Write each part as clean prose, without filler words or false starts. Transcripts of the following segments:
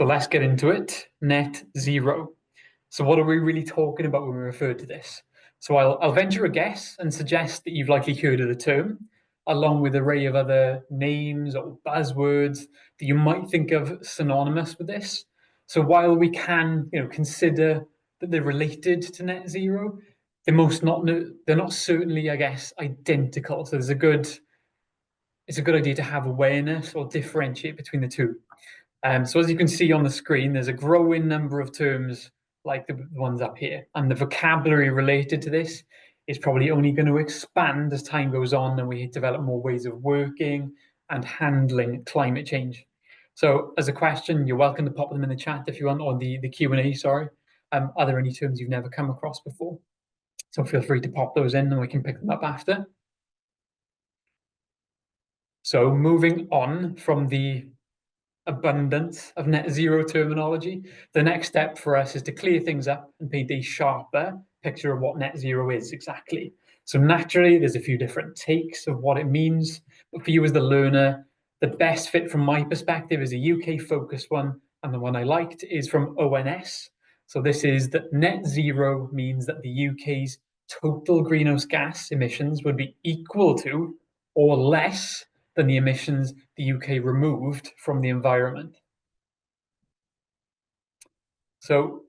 So let's get into it. Net zero. So what are we really talking about when we refer to this? So I'll venture a guess and suggest that you've likely heard of the term, along with an array of other names or buzzwords that you might think of synonymous with this. So while we can, consider that they're related to net zero, they're not certainly, I guess, identical. So it's a good idea to have awareness or differentiate between the two. So as you can see on the screen, there's a growing number of terms like the ones up here, and the vocabulary related to this is probably only going to expand as time goes on and we develop more ways of working and handling climate change. So as a question, you're welcome to pop them in the chat if you want, or the Q&A, sorry. Are there any terms you've never come across before? So feel free to pop those in and we can pick them up after. So moving on from the abundance of net zero terminology, the next step for us is to clear things up and paint a sharper picture of what net zero is exactly. So naturally, there's a few different takes of what it means, but for you as the learner, the best fit from my perspective is a UK-focused one, and the one I liked is from ONS. So this is that net zero means that the UK's total greenhouse gas emissions would be equal to or less than the emissions the UK removed from the environment. So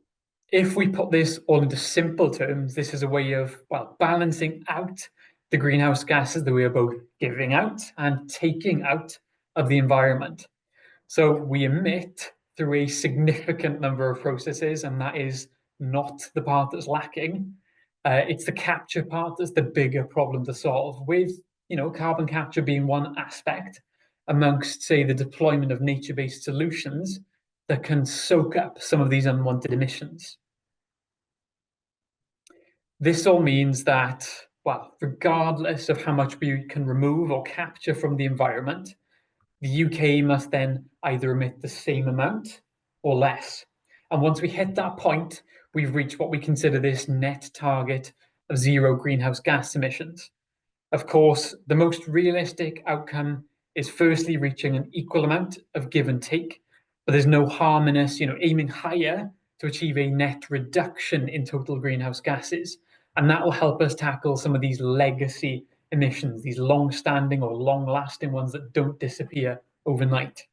if we put this all into simple terms, this is a way of, balancing out the greenhouse gases that we are both giving out and taking out of the environment. So we emit through a significant number of processes, and that is not the part that's lacking. It's the capture part that's the bigger problem to solve, with carbon capture being one aspect amongst, say, the deployment of nature-based solutions that can soak up some of these unwanted emissions. This all means that, regardless of how much we can remove or capture from the environment, the UK must then either emit the same amount or less. And once we hit that point, we've reached what we consider this net target of zero greenhouse gas emissions. Of course, the most realistic outcome is firstly reaching an equal amount of give and take, but there's no harm in us, aiming higher to achieve a net reduction in total greenhouse gases. And that will help us tackle some of these legacy emissions, these long-standing or long-lasting ones that don't disappear overnight.